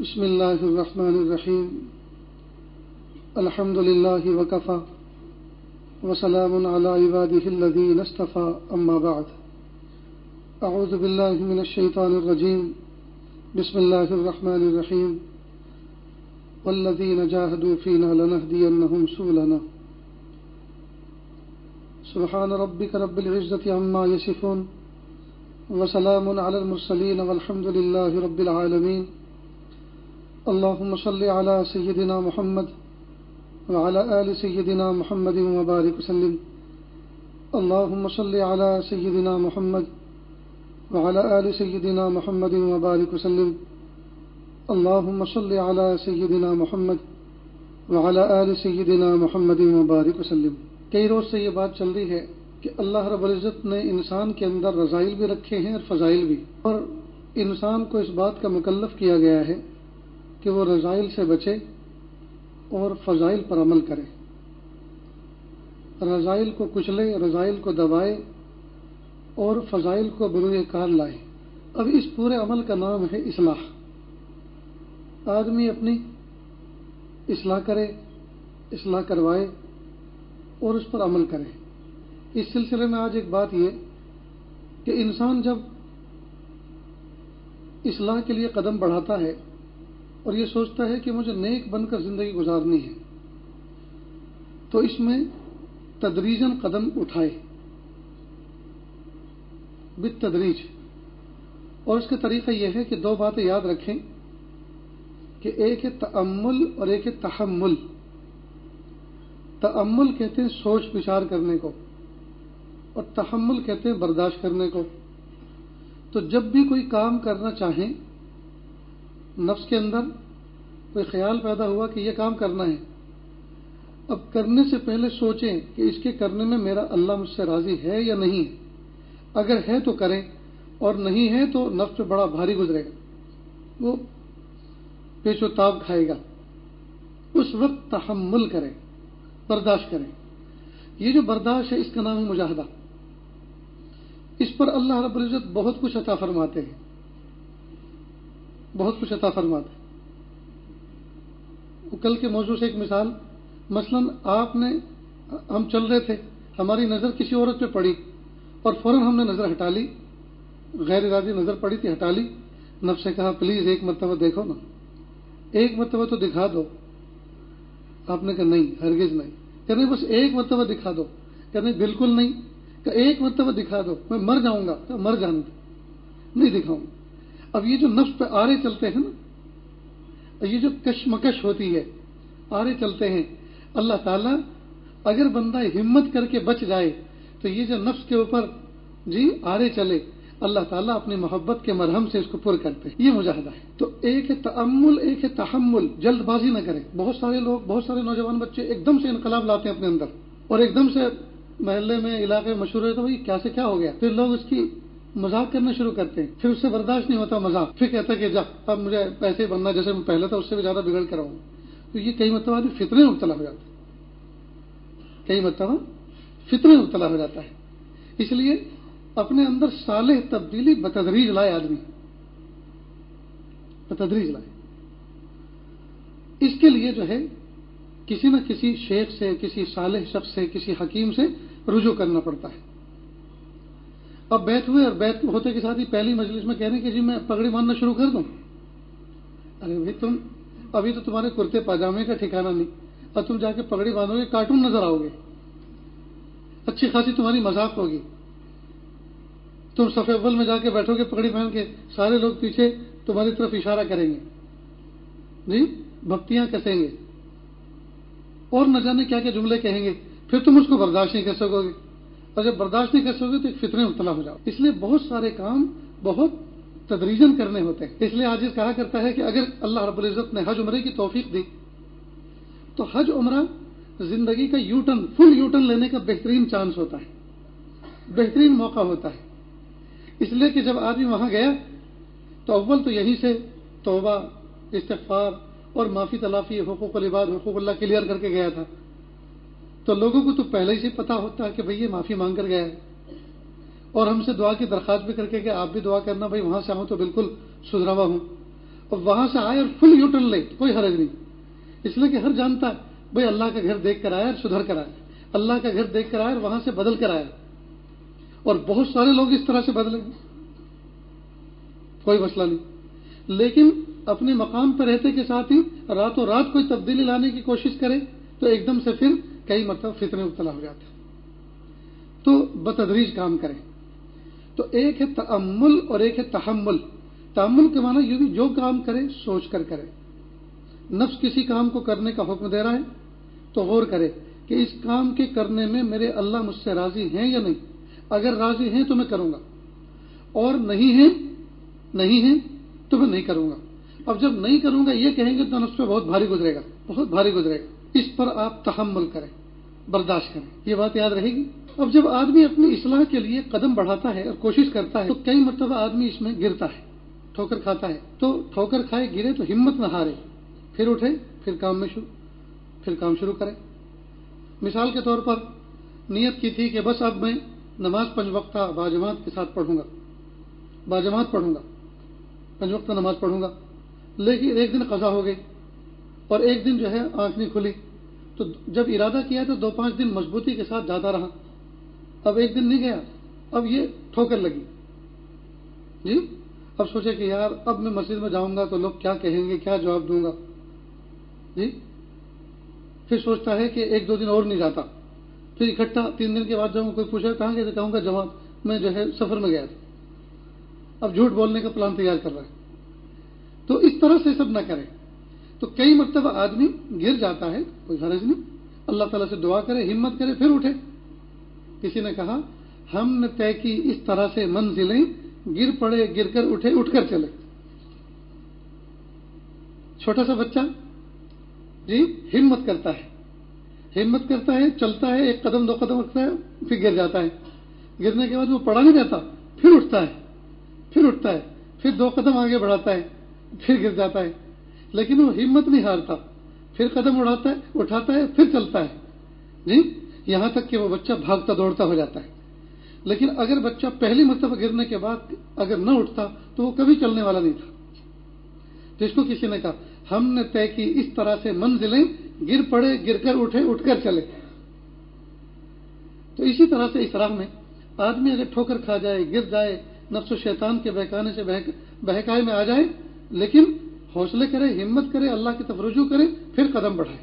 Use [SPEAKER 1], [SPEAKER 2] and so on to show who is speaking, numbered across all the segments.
[SPEAKER 1] بسم اللہ الرحمن الرحیم الحمد للہ وکفی وسلام علی عبادہ الذین اصطفی اما بعد اعوذ باللہ من الشیطان الرجیم بسم اللہ الرحمن الرحیم والذین جاہدوا فینا لنہدینہم سبلنا سبحان ربک رب العزة عما یصفون وسلام علی المرسلین والحمد للہ رب العالمین اللهم صل على سيدنا محمد وعلى آل سيدنا محمد وبارك وسلم اللهم صل على سيدنا محمد وعلى آل سيدنا محمد وبارك وسلم اللهم صل على سيدنا محمد وعلى آل سيدنا محمد وبارك وسلم. کئی روز سے یہ بات چل رہی ہے کہ اللہ رب العزت نے انسان کے اندر رذائل بھی رکھے ہیں اور فضائل بھی، اور انسان کو اس بات کا مکلف کیا گیا ہے کہ وہ رذائل سے بچے اور فضائل پر عمل کرے، رذائل کو کچلے، رذائل کو دبائے اور فضائل کو بروئے کار لائے. اب اس پورے عمل کا نام ہے اصلاح. آدمی اپنی اصلاح کرے، اصلاح کروائے اور اس پر عمل کرے. اس سلسلے میں آج ایک بات یہ کہ انسان جب اصلاح کے لیے قدم بڑھاتا ہے اور یہ سوچتا ہے کہ مجھے نیک بن کر زندگی گزارنی ہے، تو اس میں تدریجاً قدم اٹھائے بالتدریج. اور اس کا طریقہ یہ ہے کہ دو باتیں یاد رکھیں کہ ایک ہے تأمل اور ایک ہے تحمل. تأمل کہتے ہیں سوچ بچار کرنے کو، اور تحمل کہتے ہیں برداشت کرنے کو. تو جب بھی کوئی کام کرنا چاہیں، نفس کے اندر کوئی خیال پیدا ہوا کہ یہ کام کرنا ہے، اب کرنے سے پہلے سوچیں کہ اس کے کرنے میں میرا اللہ مجھ سے راضی ہے یا نہیں. اگر ہے تو کریں، اور نہیں ہے تو نفس پہ بڑا بھاری گزرے گا، وہ پیچ و تاب کھائے گا. اس وقت تحمل کریں، برداشت کریں. یہ جو برداشت ہے اس کا نام ہے مجاہدہ. اس پر اللہ رب العزت بہت کچھ عطا فرماتے ہیں، بہت کچھ عطا فرماتے ہیں. کل کے موضوع سے ایک مثال، مثلا ہم چل رہے تھے، ہماری نظر کسی عورت پہ پڑی اور فوراً ہم نے نظر ہٹا لی، غیر ارادی نظر پڑی تھی، ہٹا لی. نفس سے کہا پلیز ایک مرتبہ دیکھو نا، ایک مرتبہ تو دکھا دو. آپ نے کہا نہیں، ہرگز نہیں. کہنے بس ایک مرتبہ دکھا دو. کہنے بالکل نہیں. کہ ایک مرتبہ دکھا دو، میں مر جاؤں گا. کہ مر جانے دو، نہیں دکھاؤں گا. اب یہ جو نفس پہ آرے چلتے ہیں نا، یہ جو کشمکش ہوتی ہے، آرے چلتے ہیں، اللہ تعالیٰ اگر بندہ ہمت کر کے بچ جائے تو یہ جو نفس کے اوپر آرے چلے، اللہ تعالیٰ اپنی محبت کے مرہم سے اس کو پر کرتے ہیں. یہ مجاہدہ ہے. تو ایک ہے تأمل، ایک ہے تحمل. جلد بازی نہ کریں. بہت سارے لوگ، بہت سارے نوجوان بچے ایک دم سے انقلاب لاتے ہیں اپنے اندر، اور ایک دم سے محلے میں، علاقے میں مشہور ہے تو بھائی کیا سے کیا ہو گیا. پھر لوگ اس کی مذاق کرنا شروع کرتے ہیں، پھر اس سے برداشت نہیں ہوتا مذاق، پھر کہتا ہے کہ جا اب مجھے ایسے بننا جیسے میں پہلے تھا، اس سے بھی زیادہ بگڑ کر آؤں. تو یہ کئی مرتبہ آدمی فتنے میں مبتلا ہو جاتا ہے، کئی مرتبہ فتنے میں مبتلا ہو جاتا ہے. اس لیے اپنے اندر صالح تبدیلی بتدریج لائے، آدمی بتدریج لائے. اس کے لیے جو ہے کسی نہ کسی شیخ سے، کسی صالح شخص سے، کسی حکیم سے رجوع کرنا پڑتا ہے. اب بیت ہوئے اور بیت ہوتے کے ساتھ ہی پہلی مجلس میں کہہ رہے ہیں کہ جی میں پگڑی باندھنا شروع کر دوں. ارے بھائی تم ابھی تو تمہارے کرتے پاجامے کا ٹھکانہ نہیں، اور تم جا کے پگڑی باندھو گے، کارٹون نظر آؤ گے، اچھی خاصی تمہاری مذاق ہوگی. تم صف اول میں جا کے بیٹھو گے پگڑی پہن کے، سارے لوگ پیچھے تمہاری طرف اشارہ کریں گے، بھکتیاں کسیں گے اور نہ جانے کیا کیا جملے کہیں گے. پھر تم اس کو برداشت نہیں کر سکو گے، اور جب برداشت نہیں کر سکو گے تو ایک فتنے میں مبتلا ہو جاؤ. اس لیے بہت سارے کام بہت تدریجاً کرنے ہوتے ہیں. اس لیے عاجز کہا کرتا ہے کہ اگر اللہ رب العزت نے حج عمرے کی توفیق دی تو حج عمرہ زندگی کا یوٹرن، فل یوٹرن لینے کا بہترین چانس ہوتا ہے، بہترین موقع ہوتا ہے. اس لیے کہ جب آدمی وہاں گیا تو اول تو یہیں سے توبہ، استغفار اور معافی تلافی، حقوق العباد، حقوق اللہ کلیئر کر کے گیا تھا. تو لوگوں کو تو پہلے ہی سے پتا ہوتا ہے کہ بھئی یہ معافی مانگ کر گیا ہے، اور ہم سے دعا کی درخواست بھی کر کے کہ آپ بھی دعا کرنا بھائی وہاں سے آؤں تو بالکل سدھرا ہوا ہوں. اب وہاں سے آئے اور فل یو ٹرن لے، کوئی حرج نہیں، اس لیے کہ ہر جانتا ہے بھائی اللہ کا گھر دیکھ کر آیا اور سدھر کر آیا، اللہ کا گھر دیکھ کر آیا اور وہاں سے بدل کر آیا، اور بہت سارے لوگ اس طرح سے بدلیں گے، کوئی مسئلہ نہیں۔ لیکن اپنے مقام پر رہتے کے ساتھ ہی راتوں رات کوئی تبدیلی لانے کی کوشش کرے تو ایک دم سے پھر کئی مرتبہ فتنے مبتلا ہو جاتے ہیں۔ تو بتدریج کام کریں۔ تو ایک ہے تأمل اور ایک ہے تحمل۔ تأمل کے معنی یہ بھی جو کام کرے سوچ کر کرے۔ نفس کسی کام کو کرنے کا حکم دے رہا ہے تو غور کرے کہ اس کام کے کرنے میں میرے اللہ مجھ سے راضی ہیں یا نہیں۔ اگر راضی ہیں تو میں کروں گا، اور نہیں ہیں تو میں نہیں کروں گا۔ اب جب نہیں کروں گا یہ کہیں گے تو نفس پہ بہت بھاری گزرے گا، بہت بھاری گزرے گا۔ اس پر آپ تحمل کریں، برداشت کریں، یہ بات یاد رہے گی۔ اب جب آدمی اپنی اصلاح کے لیے قدم بڑھاتا ہے اور کوشش کرتا ہے تو کئی مرتبہ آدمی اس میں گرتا ہے، ٹھوکر کھاتا ہے۔ تو ٹھوکر کھائے گرے تو ہمت نہ ہارے، پھر اٹھے، پھر کام شروع کرے۔ مثال کے طور پر نیت کی تھی کہ بس اب میں نماز 5 وقتہ باجماعت کے ساتھ پڑھوں گا، 5 وقتہ نماز پڑھوں گا، لیکن ایک دن قضا ہو گئی اور ایک دن جو ہے آنکھ نہیں کھلی، تو جب ارادہ کیا تو 2-5 دن مضبوطی کے ساتھ جاتا رہا، اب ایک دن نہیں گیا، اب یہ ٹھوکر لگی جی، اب سوچے کہ یار اب میں مسجد میں جاؤں گا تو لوگ کیا کہیں گے، کیا جواب دوں گا جی۔ پھر سوچتا ہے کہ 1-2 دن اور نہیں جاتا، پھر اکٹھا 3 دن کے بعد جاؤں گا، کوئی پوچھا کہاں گئے، کہوں گا جماعت میں جو ہے سفر میں گیا تھا، اب جھوٹ بولنے کا پلان تیار کر رہا ہے۔ تو اس طرح سے سب نہ کریں۔ تو کئی مرتبہ آدمی گر جاتا ہے، کوئی حرج نہیں، اللہ تعالیٰ سے دعا کرے، ہمت کرے، پھر اٹھے۔ کسی نے کہا ہم نے طے کی اس طرح سے منزلیں، گر پڑے گر کر اٹھے، اٹھ کر چلے۔ چھوٹا سا بچہ جی ہمت کرتا ہے، چلتا ہے، 1 قدم 2 قدم رکھتا ہے، پھر گر جاتا ہے، گرنے کے بعد وہ پڑا نہیں جاتا، پھر اٹھتا ہے، پھر 2 قدم آگے بڑھاتا ہے، پھر گر جاتا ہے، لیکن وہ ہمت نہیں ہارتا، پھر قدم اٹھاتا ہے، پھر چلتا ہے جی، یہاں تک کہ وہ بچہ بھاگتا دوڑتا ہو جاتا ہے۔ لیکن اگر بچہ پہلی مرتبہ گرنے کے بعد اگر نہ اٹھتا تو وہ کبھی چلنے والا نہیں تھا۔ جس کو کسی نے کہا ہم نے طے کی اس طرح سے منزلیں، گر پڑے گر کر اٹھے، اٹھ کر چلے۔ تو اسی طرح سے اس راہ میں آدمی اگر ٹھوکر کھا جائے، گر جائے، نفس و شیطان کے بہکانے سے بہکائے میں آ جائے، لیکن حوصلے کرے، ہمت کرے، اللہ کی طرف رجوع کرے، پھر قدم بڑھائے۔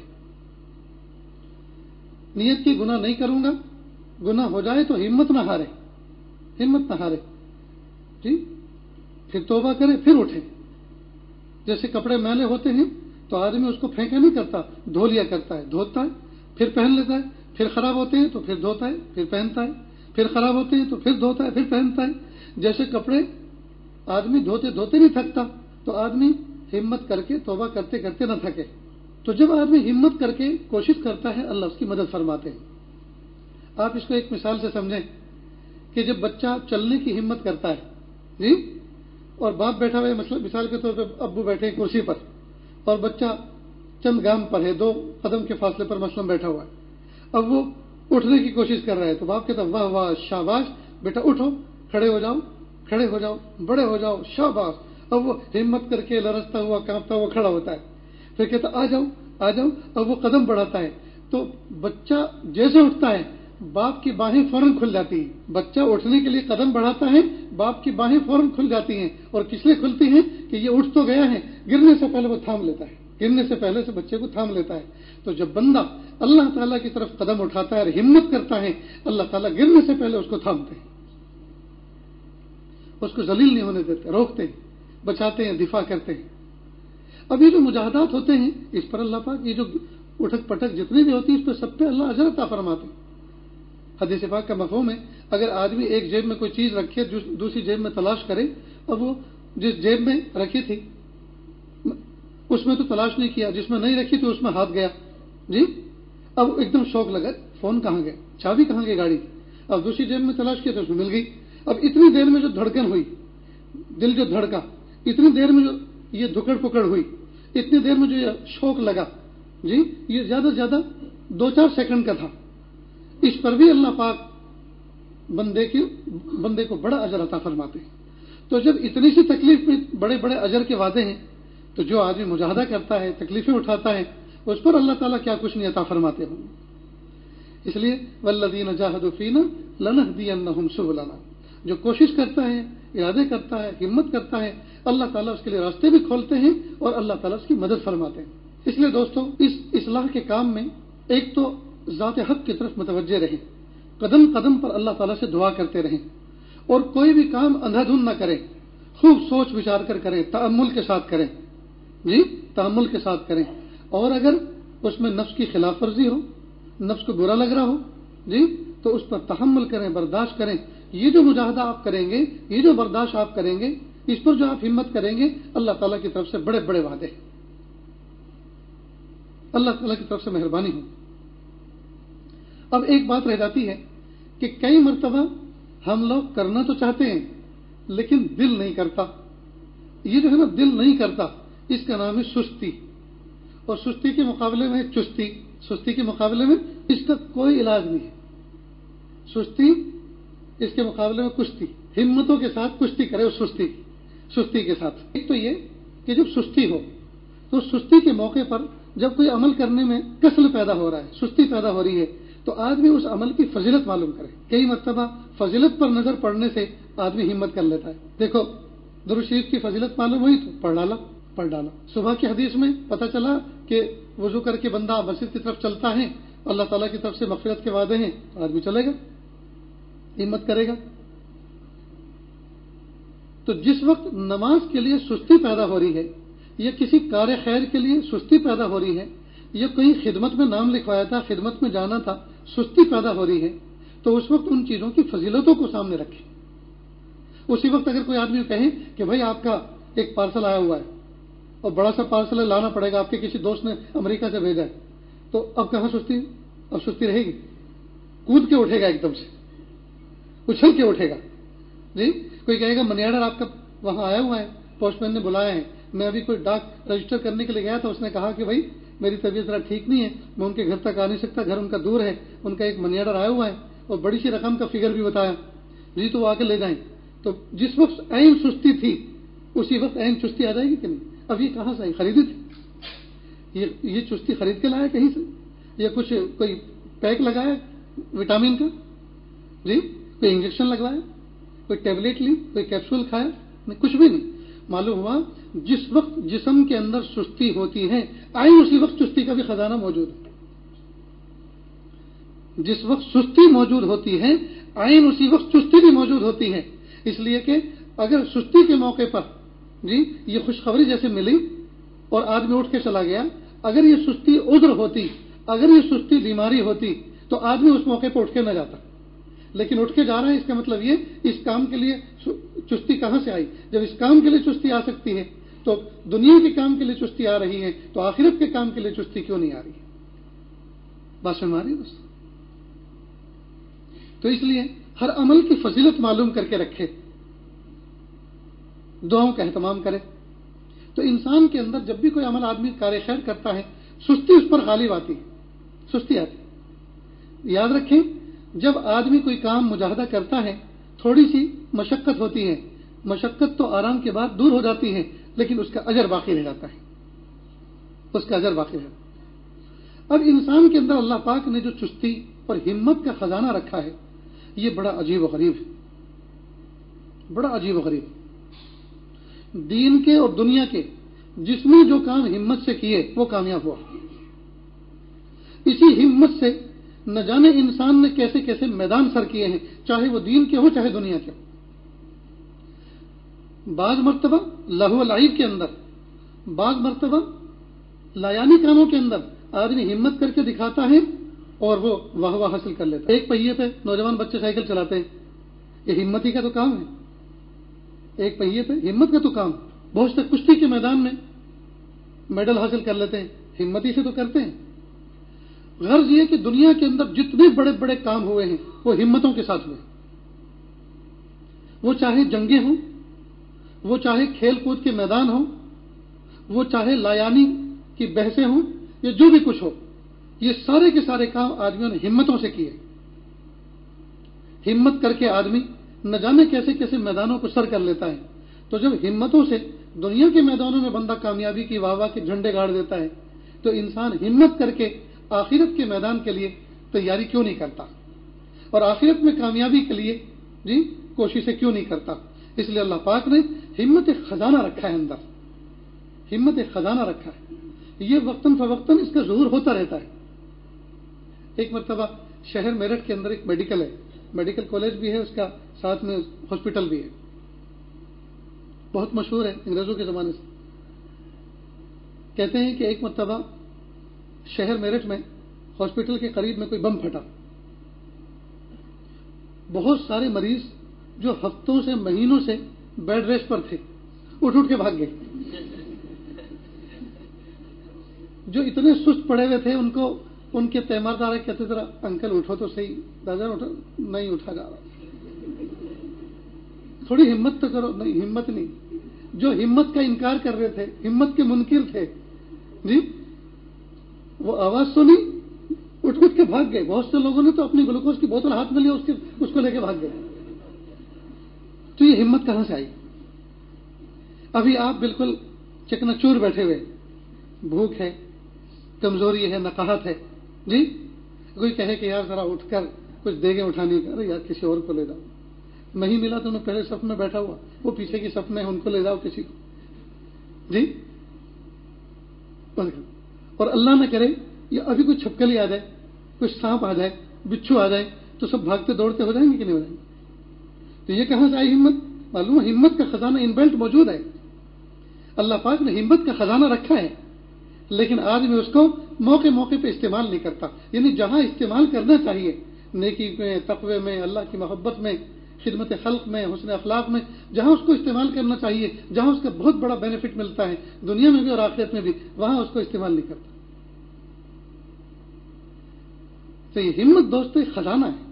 [SPEAKER 1] نیت کی گناہ نہیں کروں گا، گناہ ہو جائے تو ہمت نہ ہارے جی، پھر توبہ کرے، پھر اٹھے۔ جیسے کپڑے میلے ہوتے ہیں تو آدمی اس کو پھینکا نہیں کرتا، دھو لیا کرتا ہے، دھوتا ہے، پھر پہن لیتا ہے، پھر خراب ہوتے ہیں تو پھر دھوتا ہے، پھر پہنتا ہے، پھر خراب ہوتے ہیں تو پھر دھوتا ہے، پھر پہنتا ہے۔ جیسے کپڑے آدمی دھوتے نہیں تھکتا، تو آدمی ہمت کر کے توبہ کرتے کرتے نہ تھکے۔ تو جب آدمی ہمت کر کے کوشش کرتا ہے اللہ اس کی مدد فرماتے ہیں۔ آپ اس کو ایک مثال سے سمجھیں کہ جب بچہ چلنے کی ہمت کرتا ہے جی، اور باپ بیٹھا ہوا ہے، مثال کے طور پہ ابو بیٹھے کرسی پر اور بچہ چند گام پر ہے، 2 قدم کے فاصلے پر مثلا بیٹھا ہوا ہے، اب وہ اٹھنے کی کوشش کر رہا ہے تو باپ کہتا ہے واہ واہ شاباش بیٹا اٹھو، کھڑے ہو جاؤ، بڑے ہو جاؤ، شاباش۔ اب وہ ہمت کر کے لرزتا ہوا کانپتا ہوا کھڑا ہوتا ہے، پھر کہتا آ جاؤ، اب وہ قدم بڑھاتا ہے تو بچہ جیسے اٹھتا ہے باپ کی باہیں فوراً کھل جاتی ہیں۔ بچہ اٹھنے کے لیے قدم بڑھاتا ہے، باپ کی باہیں فوراً کھل جاتی ہیں، اور کس لیے کھلتی ہیں کہ یہ اٹھ تو گیا ہے، گرنے سے پہلے وہ تھام لیتا ہے، گرنے سے پہلے سے بچے کو تھام لیتا ہے۔ تو جب بندہ اللہ تعالیٰ کی طرف قدم اٹھاتا ہے اور ہمت کرتا ہے، اللہ تعالیٰ گرنے سے پہلے اس کو تھامتے ہیں، اس کو ذلیل نہیں ہونے دیتے، روکتے ہیں، بچاتے ہیں، دفاع کرتے ہیں۔ اب یہ جو مجاہدات ہوتے ہیں اس پر اللہ پاک یہ جو اٹھک پٹک جتنی بھی ہوتی ہے اس پہ سب پہ اللہ اجر عطا فرماتے ہیں۔ حدیث پاک کا مفہوم ہے اگر آدمی ایک جیب میں کوئی چیز رکھے دوسری جیب میں تلاش کرے، اور وہ جس جیب میں رکھی تھی اس میں تو تلاش نہیں کیا، جس میں نہیں رکھی تو اس میں ہاتھ گیا جی، اب ایک دم شوق لگا فون کہاں گیا، چابی کہاں گئی گاڑی، اب دوسری جیب میں تلاش کیا تو اس میں مل گئی۔ اب اتنی دیر میں جو دھڑکن ہوئی، دل جو دھڑکا، اتنی دیر میں جو یہ دھکڑ پکڑ ہوئی، اتنی دیر میں جو یہ شوق لگا جی، یہ زیادہ سے زیادہ 2-4 سیکنڈ کا تھا۔ اس پر بھی اللہ پاک بندے کو بڑا اجر عطا فرماتے ہیں۔ تو جب اتنی سی تکلیف میں بڑے بڑے اجر کے وعدے ہیں تو جو آدمی مجاہدہ کرتا ہے، تکلیفیں اٹھاتا ہے، اس پر اللہ تعالیٰ کیا کچھ نہیں عطا فرماتے ہوں گے۔ اس لیے والذین جاہدوا فینا لنہدینہم سبلنا، جو کوشش کرتا ہے، ارادے کرتا ہے، ہمت کرتا ہے، اللہ تعالیٰ اس کے لیے راستے بھی کھولتے ہیں اور اللہ تعالیٰ اس کی مدد فرماتے ہیں۔ اس لیے دوستو، اس اصلاح کے کام میں ایک تو ذات حق کی طرف متوجہ رہیں، قدم قدم پر اللہ تعالیٰ سے دعا کرتے رہیں، اور کوئی بھی کام اندھا دھند نہ کریں، خوب سوچ وچار کر کریں، تأمل کے ساتھ کریں، جی تأمل کے ساتھ کریں۔ اور اگر اس میں نفس کی خلاف ورزی ہو، نفس کو برا لگ رہا ہو، جی تو اس پر تحمل کریں، برداشت کریں۔ یہ جو مجاہدہ آپ کریں گے، یہ جو برداشت آپ کریں گے، اس پر جو آپ ہمت کریں گے، اللہ تعالیٰ کی طرف سے بڑے بڑے وعدے ہیں، اللہ تعالیٰ کی طرف سے مہربانی ہو۔ اب ایک بات رہ جاتی ہے کہ کئی مرتبہ ہم لوگ کرنا تو چاہتے ہیں لیکن دل نہیں کرتا۔ یہ جو ہے نا، دل نہیں کرتا، اس کا نام ہے سستی، اور سستی کے مقابلے میں چستی، سستی کے مقابلے میں اس کا کوئی علاج نہیں ہے۔ سستی اس کے مقابلے میں کشتی، ہمتوں کے ساتھ کشتی کرے اس سستی کے ساتھ۔ ایک تو یہ کہ جب سستی ہو تو سستی کے موقع پر جب کوئی عمل کرنے میں کسل پیدا ہو رہا ہے، سستی پیدا ہو رہی ہے، تو آدمی اس عمل کی فضیلت معلوم کرے۔ کئی مرتبہ فضیلت پر نظر پڑنے سے آدمی ہمت کر لیتا ہے۔ دیکھو، درود شریف کی فضیلت معلوم ہوئی تو پڑھ ڈالا۔ صبح کی حدیث میں پتہ چلا کہ وضو کر کے بندہ مسجد کی طرف چلتا ہے، اللہ تعالیٰ کی طرف سے مغفرت کے وعدے ہیں، آدمی چلے گا، ہمت کرے گا۔ تو جس وقت نماز کے لیے سستی پیدا ہو رہی ہے، یا کسی کار خیر کے لیے سستی پیدا ہو رہی ہے، یا کوئی خدمت میں نام لکھوایا تھا، خدمت میں جانا تھا، سستی پیدا ہو رہی ہے، تو اس وقت ان چیزوں کی فضیلتوں کو سامنے رکھیں۔ اسی وقت اگر کوئی آدمی کہے کہ بھائی آپ کا ایک پارسل آیا ہوا ہے اور بڑا سا پارسل لانا پڑے گا، آپ کے کسی دوست نے امریکہ سے بھیجا ہے، تو اب کہاں سستی؟ اب سستی رہے گی؟ کود کے اٹھے گا، ایک دم سے اچھل کے اٹھے گا۔ جی کوئی کہے گا منی آرڈر آپ کا وہاں آیا ہوا ہے، پوسٹ مین نے بلایا ہے، میں ابھی کوئی ڈاک رجسٹر کرنے کے لیے گیا تھا، اس نے کہا کہ بھائی میری طبیعت ذرا ٹھیک نہیں ہے، میں ان کے گھر تک آ نہیں سکتا، گھر ان کا دور ہے، ان کا ایک منی آرڈر آیا ہوا ہے اور بڑی سی رقم کا فگر بھی بتایا، جی تو وہ آ کے لے جائیں۔ تو جس وقت عین سستی تھی، اسی وقت عین چستی آ جائے گی کہ نہیں؟ اب یہ کہاں سے آئی؟ خریدی تھی؟ یہ چستی خرید کے لایا کہیں سے، یا کچھ کوئی پیک لگایا وٹامن کا، جی کوئی انجیکشن لگوایا، کوئی ٹیبلٹ لی، کوئی کیپسول کھایا؟ نہیں، کچھ بھی نہیں۔ معلوم ہوا جس وقت جسم کے اندر سستی ہوتی ہے، عین اسی وقت چستی کا بھی خزانہ موجود ہے۔ جس وقت سستی موجود ہوتی ہے، عین اسی وقت چستی بھی موجود ہوتی ہے۔ اس لیے کہ اگر سستی کے موقع پر جی یہ خوشخبری جیسے ملی اور آدمی اٹھ کے چلا گیا، اگر یہ سستی عذر ہوتی، اگر یہ سستی بیماری ہوتی، تو آدمی اس موقع پر اٹھ کے نہ جاتا، لیکن اٹھ کے جا رہا ہے۔ اس کا مطلب یہ اس کام کے لیے چستی کہاں سے آئی؟ جب اس کام کے لیے چستی آ سکتی ہے تو دنیا کے کام کے لیے چستی آ رہی ہے، تو آخرت کے کام کے لیے چستی کیوں نہیں آ رہی ہے؟ بات سمجھ رہی ہے دوست؟ تو اس لیے ہر عمل کی فضیلت معلوم کر کے رکھے، دعاؤں کا اہتمام کرے۔ تو انسان کے اندر جب بھی کوئی عمل آدمی کار خیر کرتا ہے، سستی اس پر غالب آتی ہے، سستی آتی ہے۔ یاد رکھیں، جب آدمی کوئی کام مجاہدہ کرتا ہے، تھوڑی سی مشقت ہوتی ہے، مشقت تو آرام کے بعد دور ہو جاتی ہے، لیکن اس کا اجر باقی رہ جاتا ہے، اس کا اجر باقی رہتا ہے۔ اب انسان کے اندر اللہ پاک نے جو چستی اور ہمت کا خزانہ رکھا ہے، یہ بڑا عجیب و غریب ہے، بڑا عجیب و غریب ہے۔ دین کے اور دنیا کے جس نے جو کام ہمت سے کیے وہ کامیاب ہوا۔ اسی ہمت سے نہ جانے انسان نے کیسے کیسے میدان سر کیے ہیں، چاہے وہ دین کے ہو چاہے دنیا کے ہو۔ بعض مرتبہ لہو و لعب کے اندر، بعض مرتبہ لایانی کاموں کے اندر آدمی ہمت کر کے دکھاتا ہے اور وہ واہ واہ حاصل کر لیتا ہے۔ ایک پہیے پہ نوجوان بچے سائیکل چلاتے ہیں، یہ ہمت ہی کا تو کام ہے۔ ایک پہیے پہ ہمت کا تو کام۔ بہت سے کشتی کے میدان میں میڈل حاصل کر لیتے ہیں، ہمت ہی سے تو کرتے ہیں۔ غرض یہ کہ دنیا کے اندر جتنے بڑے بڑے کام ہوئے ہیں وہ ہمتوں کے ساتھ ہوئے، وہ چاہے جنگیں ہوں، وہ چاہے کھیل کود کے میدان ہوں، وہ چاہے لایانی کی بحثیں ہوں، یا جو بھی کچھ ہو، یہ سارے کے سارے کام آدمیوں نے ہمتوں سے کیے۔ ہمت کر کے آدمی نہ جانے کیسے کیسے میدانوں کو سر کر لیتا ہے۔ تو جب ہمتوں سے دنیا کے میدانوں میں بندہ کامیابی کی واہ واہ کے جھنڈے گاڑ دیتا ہے تو انسان ہمت کر کے آخرت کے میدان کے لیے تیاری کیوں نہیں کرتا اور آخرت میں کامیابی کے لیے کوششیں کیوں نہیں کرتا؟ اس لیے اللہ پاک نے ہمت خزانہ رکھا ہے، اندر ہمت خزانہ رکھا ہے، یہ وقتاً فوقتاً اس کا ظہور ہوتا رہتا ہے۔ ایک مرتبہ شہر میرٹھ کے اندر ایک میڈیکل ہے، میڈیکل کالج بھی ہے، اس کا ساتھ میں ہاسپٹل بھی ہے، بہت مشہور ہے انگریزوں کے زمانے سے۔ کہتے ہیں کہ ایک مرتبہ شہر میرٹھ میں ہاسپٹل کے قریب میں کوئی بم پھٹا، بہت سارے مریض جو ہفتوں سے مہینوں سے بیڈ ریسٹ پر تھے اٹھ کے بھاگ گئے، جو اتنے سست پڑے ہوئے تھے ان کے تیماردار کہتے ذرا انکل اٹھو تو صحیح، دادا اٹھو، نہیں اٹھا جا رہا، تھوڑی ہمت تو کرو، نہیں ہمت نہیں، جو ہمت کا انکار کر رہے تھے، ہمت کے منکر تھے وہ آواز سنی اٹھ کے بھاگ گئے۔ بہت سے لوگوں نے تو اپنی گلوکوز کی بوتل ہاتھ میں لیا، اس کو لے کے بھاگ گئے۔ تو یہ ہمت کہاں سے آئی؟ ابھی آپ بالکل چکنا چور بیٹھے ہوئے، بھوک ہے، کمزوری ہے، نقاہت ہے، کوئی کہے کہ یار ذرا اٹھ کر کچھ دے گے اٹھانے کا، یار کسی اور کو لے جاؤ، نہیں ملا تو انہیں پہلے صف میں بیٹھا ہوا، وہ پیچھے کی صف میں ان کو لے جاؤ کسی کو، اور اللہ نہ کرے یا ابھی کوئی چھپکلی آ جائے، کوئی سانپ آ جائے، بچھو آ جائے، تو سب بھاگتے دوڑتے ہو جائیں گے کہ نہیں ہو جائیں گے؟ تو یہ کہاں سے آئی ہمت؟ معلوم ہے ہمت کا خزانہ ان بیلٹ موجود ہے، اللہ پاک نے ہمت کا خزانہ رکھا ہے، لیکن آدمی اس کو موقع موقع پہ استعمال نہیں کرتا۔ یعنی جہاں استعمال کرنا چاہیے، نیکی میں، تقوی میں، اللہ کی محبت میں، خدمت خلق میں، حسن اخلاق میں، جہاں اس کو استعمال کرنا چاہیے، جہاں اس کا بہت بڑا بینیفٹ ملتا ہے دنیا میں بھی اور آخرت میں بھی، وہاں اس کو استعمال نہیں کرتا۔ تو یہ ہمت دوستو ایک خزانہ ہے،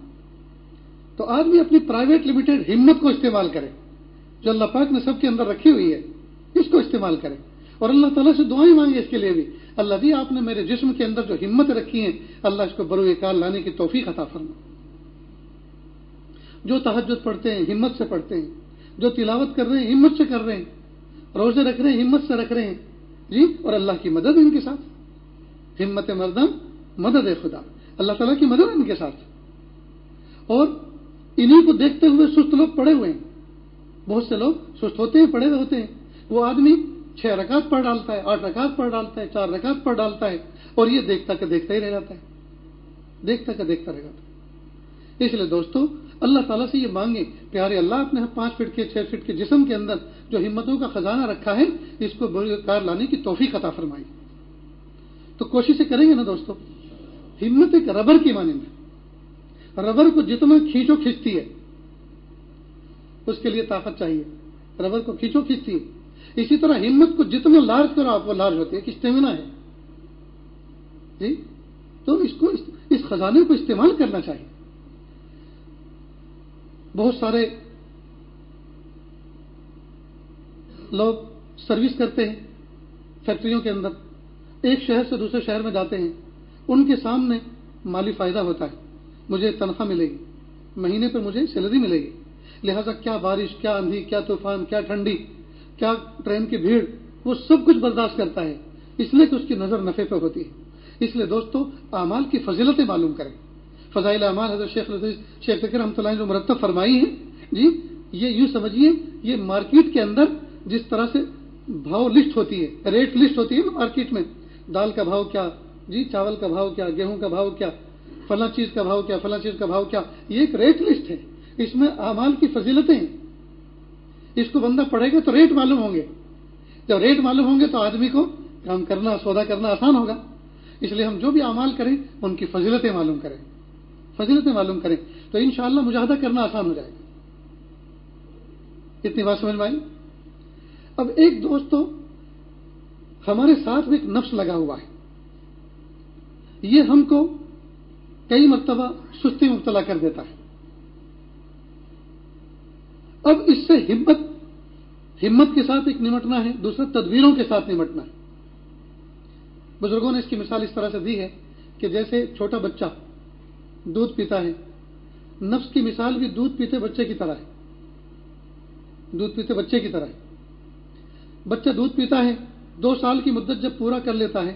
[SPEAKER 1] تو آدمی اپنی پرائیویٹ لمیٹڈ ہمت کو استعمال کرے جو اللہ پاک نے سب کے اندر رکھی ہوئی ہے، اس کو استعمال کرے، اور اللہ تعالیٰ سے دعائیں مانگے اس کے لیے بھی، اللہ جی آپ نے میرے جسم کے اندر جو ہمت رکھی ہے، اللہ اس کو بروئے کال لانے کی توفیق عطا فرما۔ جو تہجد پڑھتے ہیں ہمت سے پڑھتے ہیں، جو تلاوت کر رہے ہیں ہمت سے کر رہے ہیں، روزے رکھ رہے ہیں ہمت سے رکھ رہے ہیں، اور اللہ کی مدد ان کے ساتھ، ہمت مردم مدد خدا، اللہ تعالیٰ کی مدد ان کے ساتھ۔ اور انہیں کو دیکھتے ہوئے سست لوگ پڑے ہوئے ہیں، بہت سے لوگ سست ہوتے ہیں، پڑے ہوئے ہوتے ہیں، وہ آدمی 6 رکعت پڑھ ڈالتا ہے، 8 رکعت پڑھ ڈالتا ہے، 4 رکعت پڑھ ڈالتا ہے، اور یہ دیکھتا کہ دیکھتا ہی رہ جاتا ہے، دیکھتا کہ دیکھتا رہ جاتا ہے۔ اس لیے دوستو اللہ تعالیٰ سے یہ مانگیں، پیارے اللہ اپنے 5 فٹ کے 6 فٹ کے جسم کے اندر جو ہمتوں کا خزانہ رکھا ہے، اس کو بروئے کار لانے کی توفیق عطا فرمائی۔ تو کوششیں کریں گے نا دوستو؟ ہمت ایک ربر کی مانند ہے، ربر کو جتنا کھینچو کھینچتی ہے، اس کے لیے طاقت چاہیے، ربر کو کھینچو کھینچتی ہے۔ اسی طرح ہمت کو جتنا لارج کرو آپ وہ لارج ہوتی ہے، ایک اسٹیمنا ہے تو اس خزانے کو استعمال کرنا چاہیے۔ بہت سارے لوگ سروس کرتے ہیں فیکٹریوں کے اندر، ایک شہر سے دوسرے شہر میں جاتے ہیں، ان کے سامنے مالی فائدہ ہوتا ہے، مجھے تنخواہ ملے گی، مہینے پر مجھے سیلری ملے گی، لہذا کیا بارش، کیا آندھی، کیا طوفان، کیا ٹھنڈی، کیا ٹرین کی بھیڑ، وہ سب کچھ برداشت کرتا ہے، اس لیے کہ اس کی نظر نفع پہ ہوتی ہے۔ اس لیے دوستو اعمال کی فضیلتیں معلوم کریں، فضائل اعمال حضرت شیخ ذکر رحمۃ اللہ نے جو مرتب فرمائی ہیں، یہ یوں سمجھیے یہ مارکیٹ کے اندر جس طرح سے بھاؤ لسٹ ہوتی ہے، ریٹ لسٹ ہوتی ہے نا مارکیٹ میں، دال کا بھاؤ کیا، چاول کا بھاؤ کیا، گیہوں کا بھاؤ کیا، فلاں چیز کا بھاؤ کیا، فلاں چیز کا بھاؤ کیا، یہ ایک ریٹ لسٹ ہے، اس میں اعمال کی فضیلتیں ہیں۔ اس کو بندہ پڑھے گا تو ریٹ معلوم ہوں گے، جب ریٹ معلوم ہوں گے تو آدمی کو کام کرنا، سودا کرنا آسان ہوگا۔ اس لیے ہم جو بھی اعمال کریں ان کی فضیلتیں معلوم کریں، فضیلتیں معلوم کریں تو انشاءاللہ مجاہدہ کرنا آسان ہو جائے گا۔ اتنی بات سمجھ میں آئی؟ اب ایک دوستو ہمارے ساتھ میں ایک نفس لگا ہوا ہے، یہ ہم کو کئی مرتبہ سستی مبتلا کر دیتا ہے۔ اب اس سے ہمت کے ساتھ ایک نمٹنا ہے، دوسرا تدبیروں کے ساتھ نمٹنا ہے۔ بزرگوں نے اس کی مثال اس طرح سے دی ہے کہ جیسے چھوٹا بچہ دودھ پیتا ہے، نفس کی مثال بھی دودھ پیتے بچے کی طرح ہے، دودھ پیتے بچے کی طرح ہے۔ بچہ دودھ پیتا ہے، 2 سال کی مدت جب پورا کر لیتا ہے،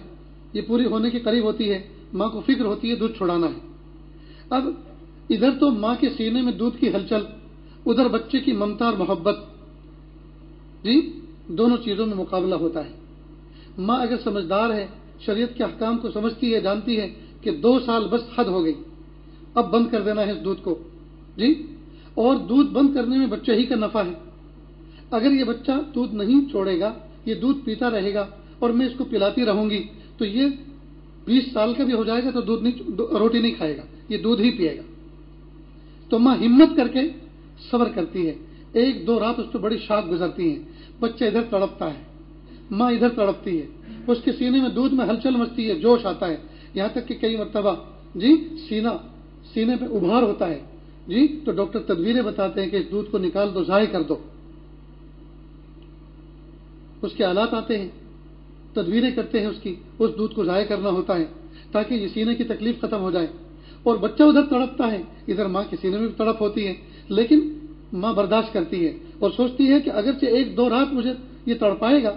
[SPEAKER 1] یہ پوری ہونے کے قریب ہوتی ہے، ماں کو فکر ہوتی ہے دودھ چھڑانا ہے۔ اب ادھر تو ماں کے سینے میں دودھ کی ہلچل، ادھر بچے کی ممتا اور محبت، جی دونوں چیزوں میں مقابلہ ہوتا ہے۔ ماں اگر سمجھدار ہے، شریعت کے احکام کو سمجھتی ہے، جانتی ہے کہ 2 سال بس حد ہو گئی، اب بند کر دینا ہے اس دودھ کو، جی اور دودھ بند کرنے میں بچے ہی کا نفع ہے۔ اگر یہ بچہ دودھ نہیں چھوڑے گا، یہ دودھ پیتا رہے گا اور میں اس کو پلاتی رہوں گی، تو یہ 20 سال کا بھی ہو جائے گا تو روٹی نہیں کھائے گا، یہ دودھ ہی پیے گا۔ تو ماں ہمت کر کے صبر کرتی ہے، 1-2 رات اس پہ بڑی شاک گزرتی ہیں، بچہ ادھر تڑپتا ہے، ماں ادھر تڑپتی ہے، اس کے سینے میں دودھ میں ہلچل مچتی ہے، جوش آتا ہے، یہاں تک کہ کئی مرتبہ جی سینے پہ ابھار ہوتا ہے، جی تو ڈاکٹر تدبیریں بتاتے ہیں کہ اس دودھ کو نکال دو، ضائع کر دو۔ اس کے آلات آتے ہیں، تدبیریں کرتے ہیں، اس دودھ کو ضائع کرنا ہوتا ہے تاکہ یہ سینے کی تکلیف ختم ہو جائے۔ اور بچہ ادھر تڑپتا ہے، ادھر ماں کے سینے میں بھی تڑپ ہوتی ہے، لیکن ماں برداشت کرتی ہے اور سوچتی ہے کہ اگرچہ 1-2 رات مجھے یہ تڑپائے گا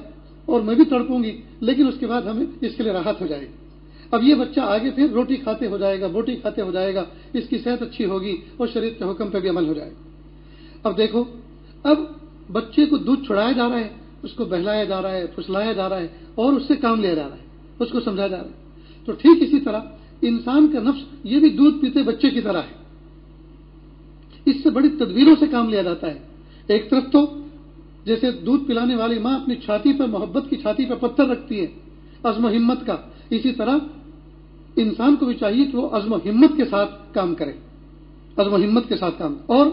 [SPEAKER 1] اور میں بھی تڑپوں گی، لیکن اس کے بعد ہمیں اس کے لیے راحت ہو جائے گی۔ اب یہ بچہ آگے پھر روٹی کھاتے ہو جائے گا، بوٹی کھاتے ہو جائے گا، اس کی صحت اچھی ہوگی اور شریعت کے حکم پہ بھی عمل ہو جائے گا۔ اب دیکھو، اب بچے کو دودھ چھڑایا جا رہا ہے، اس کو بہلایا جا رہا ہے، پھسلایا جا رہا ہے اور اس سے کام لیا جا رہا ہے، اس کو سمجھایا جا رہا ہے۔ تو ٹھیک اسی طرح انسان کا نفس یہ بھی دودھ پیتے بچے کی طرح ہے، اس سے بڑی تدبیروں سے کام لیا جاتا ہے۔ ایک طرف تو جیسے دودھ پلانے والی ماں اپنی چھاتی پر، محبت کی چھاتی پر پتھر رکھتی ہے عزم و ہمت کا، اسی طرح انسان کو بھی چاہیے کہ وہ عزم و ہمت کے ساتھ کام کرے، عزم و ہمت کے ساتھ کام۔ اور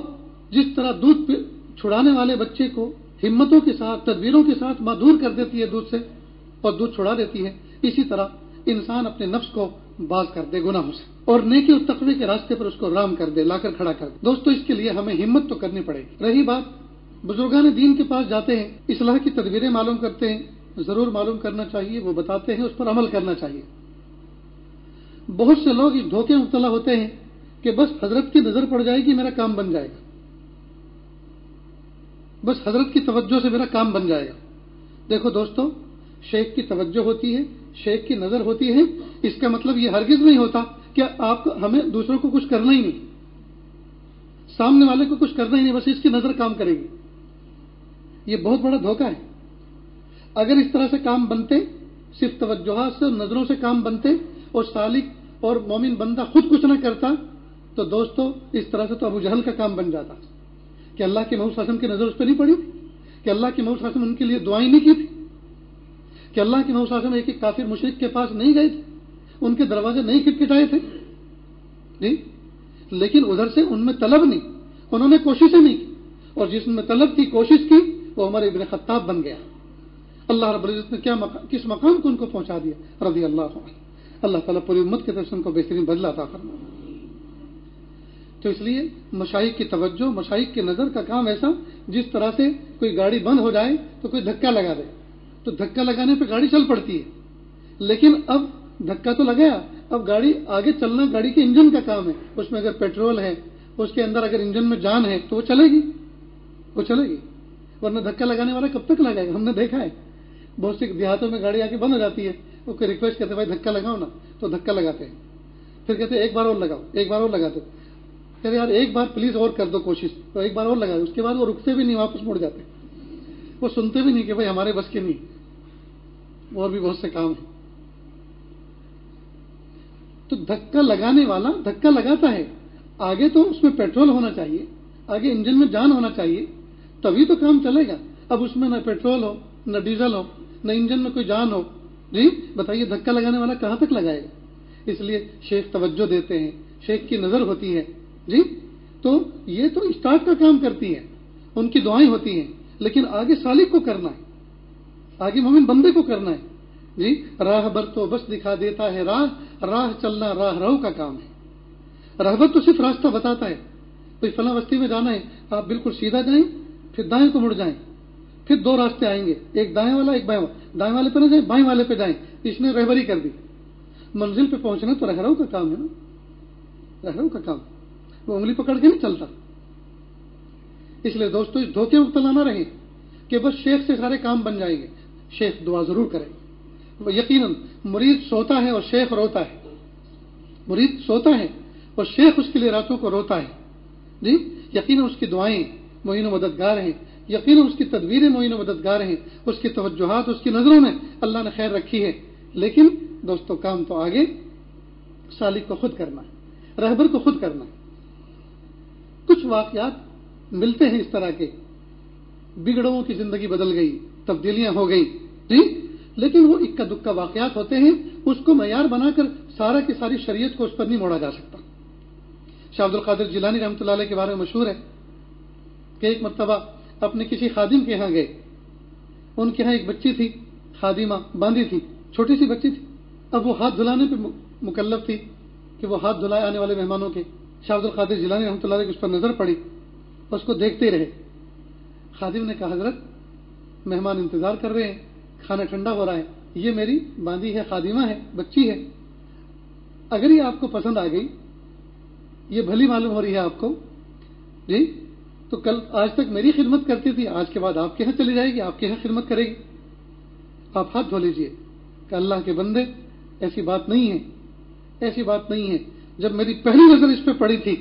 [SPEAKER 1] جس طرح دودھ چھڑانے والے بچے کو ہمتوں کے ساتھ، تدبیروں کے ساتھ ماں دور کر دیتی ہے دودھ سے اور دودھ چھڑا دیتی ہے، اسی طرح انسان اپنے نفس کو باز کر دے گناہوں سے اور نیکی اور تقوی کے راستے پر اس کو رام کر دے، لا کر کھڑا کر دے۔ دوستو، اس کے لیے ہمیں ہمت تو کرنی پڑے گی۔ رہی بات، بزرگان دین کے پاس جاتے ہیں، اصلاح کی تدبیریں معلوم کرتے ہیں، ضرور معلوم کرنا چاہیے، وہ بتاتے ہیں، اس پر عمل کرنا چاہیے۔ بہت سے لوگ اس دھوکے میں مبتلا ہوتے ہیں کہ بس حضرت کی نظر پڑ جائے گی میرا کام بن جائے گا، بس حضرت کی توجہ سے میرا کام بن جائے گا۔ دیکھو دوستو، شیخ کی توجہ ہوتی ہے، شیخ کی نظر ہوتی ہے، اس کا مطلب یہ ہرگز نہیں ہوتا کہ ہمیں دوسروں کو کچھ کرنا ہی نہیں، سامنے والے کو کچھ کرنا ہی نہیں، بس اس کی نظر کام کرے گی۔ یہ بہت بڑا دھوکہ ہے۔ اگر اس طرح سے کام بنتے، صرف توجہات سے اور نظروں سے کام بنتے اور سالک اور مومن بندہ خود کچھ نہ کرتا، تو دوستو اس طرح سے تو ابو جہل کا کام بن جاتا کہ اللہ کے محمد صلی اللہ علیہ وسلم کی نظر اس پہ نہیں پڑی، کہ اللہ کے محمد صلی اللہ علیہ وسلم ان کے لیے دعائیں نہیں کی تھی، کہ اللہ کے محمد صلی اللہ علیہ وسلم ایک کافر مشرک کے پاس نہیں گئے تھے، ان کے دروازے نہیں کھٹکھٹائے تھے، جی لیکن ادھر سے ان میں طلب نہیں، انہوں نے کوششیں نہیں کی، اور جس میں طلب کی، کوشش کی، وہ عمر ابن خطاب بن گیا۔ اللہ رب العزت نے کس مقام کو ان کو پہنچا دیا، رضی اللہ عنہ۔ اللہ تعالیٰ پوری امت کے طرف سے ان کو بہترین بدلہ عطا فرمائے۔ تو اس لیے مشائخ کی توجہ، مشائخ کی نظر کا کام ایسا، جس طرح سے کوئی گاڑی بند ہو جائے تو کوئی دھکا لگا دے، تو دھکا لگانے پہ گاڑی چل پڑتی ہے، لیکن اب دھکا تو لگایا، اب گاڑی آگے چلنا گاڑی کے انجن کا کام ہے، اس میں اگر پیٹرول ہے، اس کے اندر اگر انجن میں جان ہے تو وہ چلے گی، وہ چلے گی، ورنہ دھکا لگانے والا کب تک لگائے گا؟ ہم نے دیکھا ہے بہت سی دیہاتوں میں گاڑی آ کے بند ہو جاتی ہے، وہ کوئی ریکویسٹ کرتے بھائی دھکا لگاؤ نا، تو دھکا لگاتے ہیں، پھر کہتے ہیں ایک بار اور لگاؤ، ایک بار اور لگا دو، کہتے یار ایک بار پلیز اور کر دو کوشش، تو ایک بار اور لگا دو، اس کے بعد وہ رکتے بھی نہیں، واپس مڑ جاتے، وہ سنتے بھی نہیں کہ بھائی ہمارے بس کے نہیں، اور بھی بہت سے کام ہیں۔ تو دھکا لگانے والا دھکا لگاتا ہے، آگے تو اس میں پیٹرول ہونا چاہیے، آگے انجن میں جان ہونا چاہیے، تبھی تو کام چلے گا۔ اب اس میں نہ پیٹرول ہو، نہ ڈیزل ہو، نہ انجن میں کوئی جان ہو، جی بتائیے دھکا لگانے والا کہاں تک لگائے گا؟ اس لیے شیخ توجہ دیتے ہیں، شیخ کی نظر ہوتی ہے، جی تو یہ تو اسٹارٹ کا کام کرتی ہے، ان کی دعائیں ہوتی ہیں، لیکن آگے سالک کو کرنا ہے، آگے مومن بندے کو کرنا ہے، جی راہ بر تو بس دکھا دیتا ہے راہ چلنا راہ رو کا کام ہے۔ راہبر تو صرف راستہ بتاتا ہے، تو فلاں بستی میں جانا ہے، آپ بالکل سیدھا جائیں، پھر دائیں کو مڑ جائیں، پھر 2 راستے آئیں گے، ایک دائیں والا ایک بائیں والا، دائیں والے پہ نہ جائیں، بائیں والے پہ جائیں، اس نے رہبری کر دی۔ منزل پہ پہنچنا تو رہرو کا کام ہے نا، رہرو کا کام، وہ انگلی پکڑ کے نہیں چلتا۔ اس لیے دوستو اس دھوکے میں مبتلا نہ رہیں کہ بس شیخ سے سارے کام بن جائیں گے. شیخ دعا ضرور کریں گے. یقیناً مرید سوتا ہے اور شیخ روتا ہے. مرید سوتا ہے اور شیخ اس کے لیے راتوں کو روتا ہے. جی یقیناً اس کی دعائیں معین و مددگار ہیں. یقیناً اس کی تدبیریں معین و مددگار ہیں. اس کی توجہات اس کی نظروں میں اللہ نے خیر رکھی ہے. لیکن دوستو کام تو آگے سالک کو خود کرنا ہے, رہبر کو خود کرنا ہے. کچھ واقعات ملتے ہیں اس طرح کے, بگڑوں کی زندگی بدل گئی, تبدیلیاں ہو گئی جی, لیکن وہ اکا دکا واقعات ہوتے ہیں. اس کو معیار بنا کر سارا کی ساری شریعت کو اس پر نہیں موڑا جا سکتا. شاہ عبد القادر جیلانی رحمۃ اللہ علیہ کے بارے میں مشہور ہے کہ ایک مرتبہ اپنے کسی خادم کے ہاں گئے. ان کے ہاں ایک بچی تھی, خادمہ باندھی تھی, چھوٹی سی بچی تھی. اب وہ ہاتھ دھلانے پہ مکلف تھی کہ وہ ہاتھ دھلائے آنے والے مہمانوں کے. شاہ عبد القادر جیلانی رحمۃ اللہ علیہ کی اس پر نظر پڑی, اس کو دیکھتے رہے. خادم نے کہا حضرت مہمان انتظار کر رہے ہیں, کھانا ٹھنڈا ہو رہا ہے, یہ میری باندھی ہے, خادمہ ہے, بچی ہے, اگر یہ آپ کو پسند آ گئی, یہ بھلی معلوم ہو رہی ہے آپ کو جی, تو کل آج تک میری خدمت کرتی تھی, آج کے بعد آپ کے یہاں چلی جائے گی, آپ کے یہاں خدمت کرے گی, آپ ہاتھ دھو لیجئے. کہ اللہ کے بندے ایسی بات نہیں ہے, ایسی بات نہیں ہے. جب میری پہلی نظر اس پہ پڑی تھی